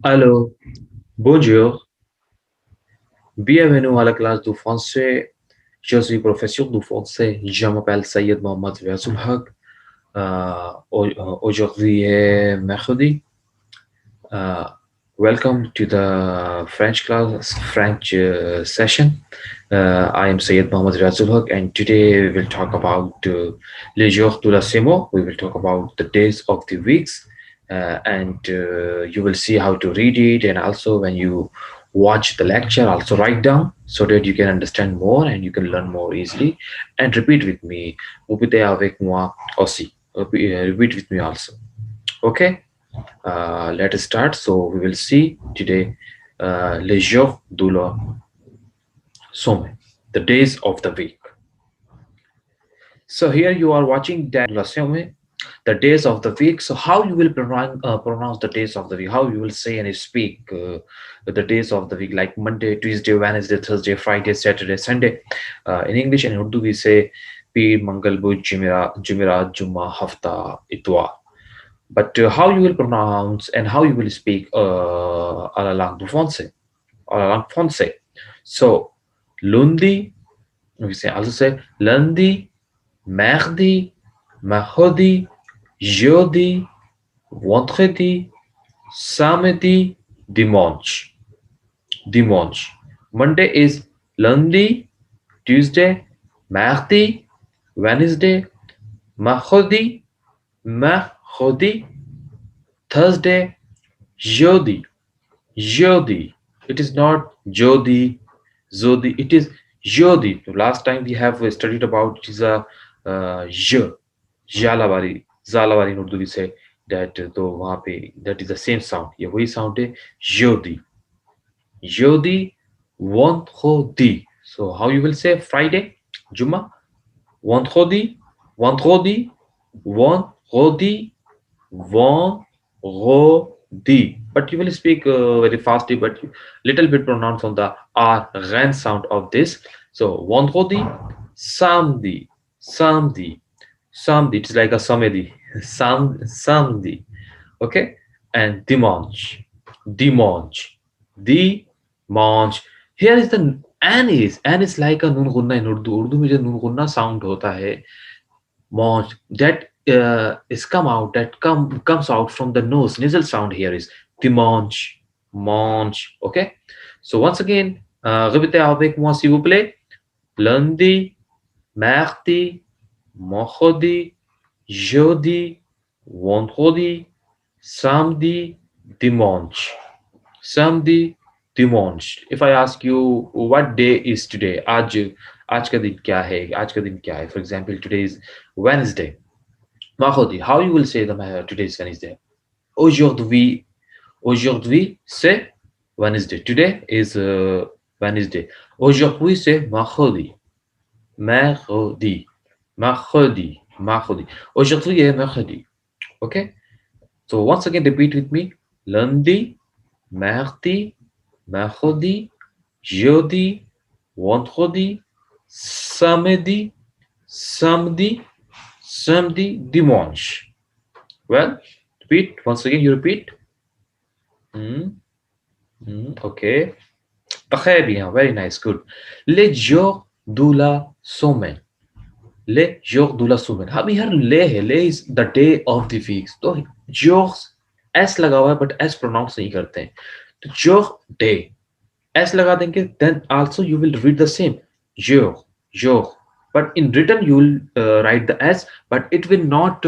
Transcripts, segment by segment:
Allô, bonjour, bienvenue à la classe du français. Je suis professeur du français. Je m'appelle Sayed Mohamed Riazul Haq. Aujourd'hui est mercredi. Uh, Welcome to the French class, French session. I am Sayed Mohamed Riazul Haq, and today we will talk about les jours de la semaine. We will talk about the days of the weeks, and you will see how to read it, and also when you watch the lecture, also write down so that you can understand more and you can learn more easily. And repeat with me. Répétez avec moi aussi. Repeat with me also. Okay. Let us start. So we will see today les jours de la semaine, the days of the week. So here you are watching that la semaine, the days of the week. So how you will pronounce the days of the week? How you will say and speak the days of the week, like Monday, Tuesday, Wednesday, Thursday, Friday, Saturday, Sunday. In English and Urdu we say Pir, Mangal, Bud, Jumerat, Juma, Hafta, Itwar. But how you will pronounce and how you will speak à la langue du français, à la langue française. So, lundi, we say also say lundi, mardi, mercredi, jeudi, vendredi, samedi, dimanche. Dimanche. Monday is lundi, Tuesday, mardi, Wednesday, mercredi, mercredi, Thursday, jeudi, jeudi. It is not jodi, zodi. It is jeudi. So last time we have studied about it is a j, jalavari, zalavari in Urdu we say that तो वहाँ पे that is the same sound. ये वही sound है jeudi, jeudi, vendredi. So how you will say Friday, Juma, vendredi, vendredi, vendredi, vendredi. But you will speak very fastly, but little bit pronounce on the R ran sound of this. So vendredi, samedi, samedi, samedi. It's like a samedi, samedi. Okay, and dimanche, dimanche, dimanche. Here is the an is like a nun gunna in Urdu. Urdu में जो nun gunna sound होता है Monch that is come out that comes out from the nose nasal sound here is dimanche, manche. Okay, so once again, répétez avec moi s'il vous plaît. Lundi, mardi, mercredi, jeudi, vendredi, samedi, dimanche. Samedi, dimanche. If I ask you what day is today, आज का दिन क्या है? आज का दिन क्या है? For example, today is Wednesday. Mahodi, how you will say the today is Wednesday? Aujourd'hui, aujourd'hui c'est Wednesday. Today is Wednesday. Aujourd'hui c'est mardi. Mercredi. Mercredi. Mercredi. Aujourd'hui est mercredi. Okay? So once again repeat with me. Lundi, mardi, mercredi, jeudi, vendredi, samedi, samedi, samedi, dimanche. Well, repeat. Once again, you repeat. Okay. Très bien. Very nice. Good. Les jours de la semaine. Les jours de la semaine. अब यार ले है ले is the day of the week. तो jours s लगा हुआ है but s pronounce नहीं करते हैं. तो jour day s लगा देंगे then also you will read the same jour jour but in written you will write the s but it will not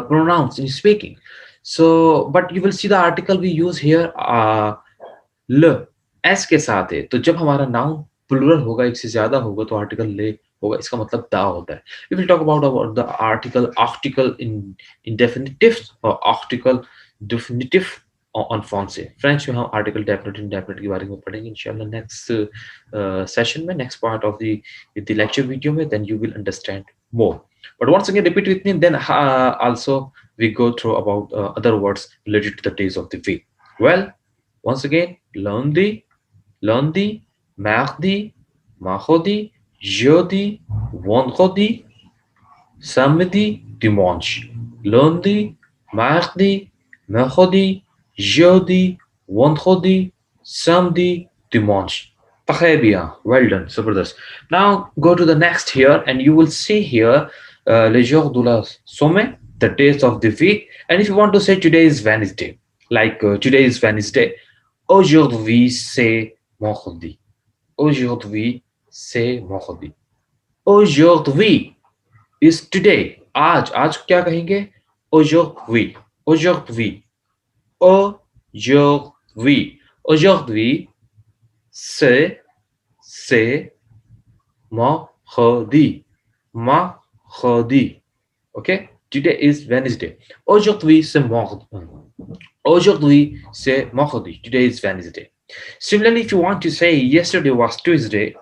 pronounce in speaking. So but you will see the article we use here ल s के साथ है तो जब हमारा noun plural होगा एक से ज्यादा होगा तो आर्टिकल ले होगा इसका मतलब दा होता है. We will talk about the article in indefinitive or article definitive on français. French में हम आर्टिकल डेफिनेट इंडेफिनिट के बारे में पढ़ेंगे इंशाल्लाह नेक्स्ट सेशन में next part of the lecture video में then you will understand more. But once again repeat with me and then also we go through about other words related to the days of the week. Well, once again, lundi, lundi, mardi, mercredi, jeudi, vendredi, samedi, dimanche. Lundi, mardi, mercredi, jeudi, vendredi, samedi, dimanche. Très bien. Well done. Zabardast. Now go to the next here and you will see here les jours de la semaine, the days of the week. And if you want to say today is Wednesday, like today is Wednesday, aujourd'hui c'est mardi. Aujourd'hui c'est mardi. Aujourd'hui is today. आज क्या कहेंगे? Aujourd'hui. Aujourd'hui. Aujourd'hui. Aujourd'hui c'est mardi. Mardi. Okay? Today is Wednesday. Aujourd'hui c'est mardi. Aujourd'hui c'est mardi. Today is Wednesday. Similarly, if you want to say yesterday was Tuesday,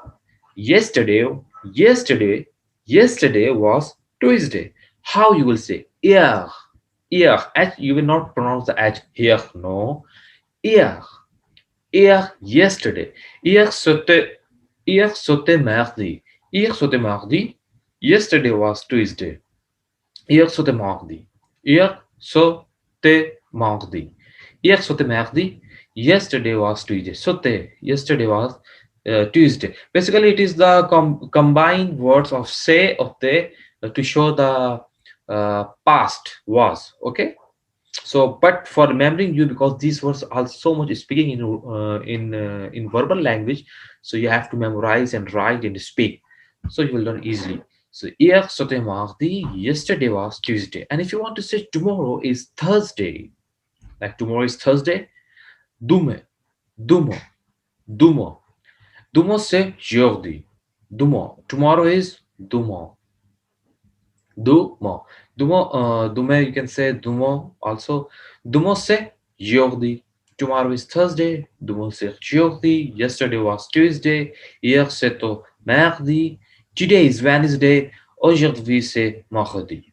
yesterday, yesterday, yesterday was Tuesday. How you will say hier, hier. H, you will not pronounce the H here. No, hier, hier, yesterday. Hier c'était mardi. Hier c'était mardi. Yesterday was Tuesday. Hier c'était mardi. Hier c'était mardi. Hier c'était mardi. Yesterday was Tuesday. Sote. Yesterday was Tuesday. Basically, it is the combined words of say of the to show the past was. Okay. So, but for remembering you, because these words are so much speaking in verbal language, so you have to memorize and write and speak, so you will learn easily. So hier c'était mardi, yesterday was Tuesday, and if you want to say tomorrow is Thursday, like tomorrow is Thursday, demain, demain, demain, demain c'est jeudi, demain, tomorrow is demain, demain, demain, demain you can say demain also, demain c'est jeudi, tomorrow is Thursday, demain c'est jeudi, yesterday was Tuesday, hier c'était mardi, today is Wednesday, aujourd'hui c'est mardi.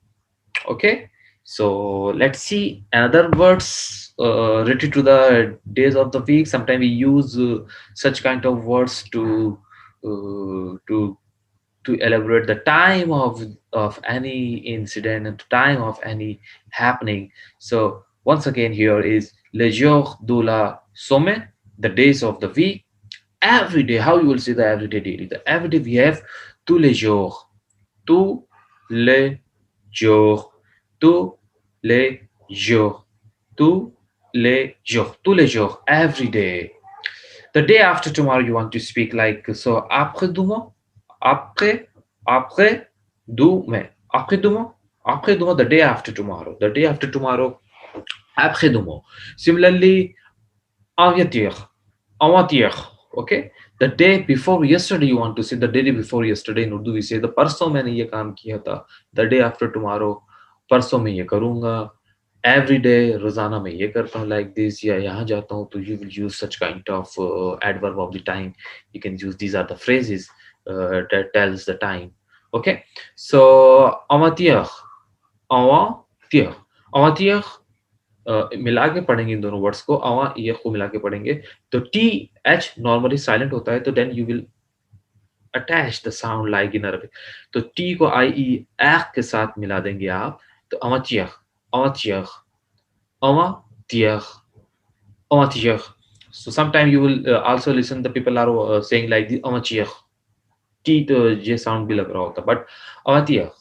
Okay, so let's see another words related to the days of the week. Sometimes we use such kind of words uh, to to elaborate the time of any incident and time of any happening. So once again, here is le jour de la semaine, the days of the week. Every day, how you will see the everyday daily. The everyday we have tous les jours, tous les jours, tous les jours, tous les jours, tous les jours, every day. The day after tomorrow, you want to speak like so. Après demain, après, après demain, après demain, après demain. The day after tomorrow, the day after tomorrow, après demain. Similarly, avant-hier, avant-hier. Okay, the day before yesterday, you want to say the day before yesterday. In Urdu we say the परसों मैंने ये काम किया था. The day after tomorrow, परसों मैं ये करूँगा. Every day रोजाना मैं ये करता हूँ like this या यहाँ जाता हूँ तो you will use such kind of adverb of the time. You can use these are the phrases that tells the time. Okay, so avant-hier, avant-hier, avant-hier मिला के पढ़ेंगे इन दोनों वर्ड्स को अवा ये को मिला के पढ़ेंगे तो टी एच नॉर्मली साइलेंट होता है तो then you will attach the sound like in Arabic तो टी को आई ई एख के साथ मिला देंगे आप तो अवतियख अवतियख अवतियख अवतियख so sometime you will also listen the people are saying like the अवतियख टी तो ये साउंड भी लग रहा होता बट अवतियख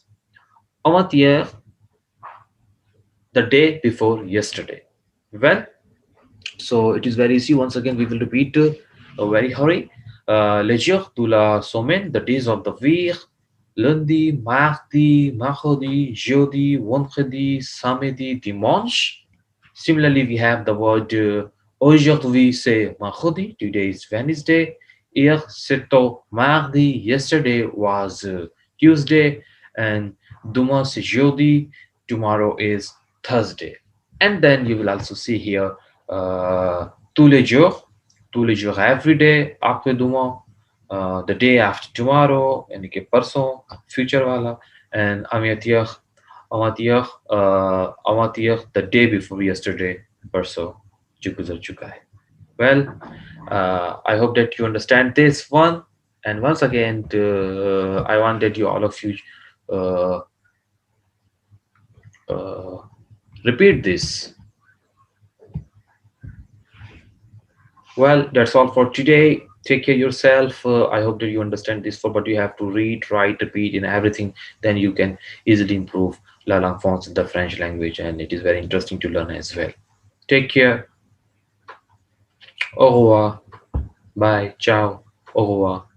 अवतियख the day before yesterday. Well, so it is very easy. Once again, we will repeat very hurry. Les jours de la semaine, the days of the week, lundi, mardi, mercredi, jeudi, vendredi, samedi, dimanche. Similarly, we have the word aujourd'hui c'est mercredi, today is Wednesday. Hier c'était mardi, yesterday was Tuesday, and demain c'est jeudi, tomorrow is Thursday. And then you will also see here tous les jours, every day, après demain, the day after tomorrow, यानी कि परसों, future वाला, and avant-hier, the day before yesterday, परसों, जो गुजर चुका है. Well, I hope that you understand this one. And once again, I want that you all of you uh, uh, Repeat this. Well, that's all for today. Take care yourself. I hope that you understand this for, but you have to read, write, repeat, and everything. Then you can easily improve la langue française, the French language, and it is very interesting to learn as well. Take care. Au revoir. Bye. Ciao. Au revoir.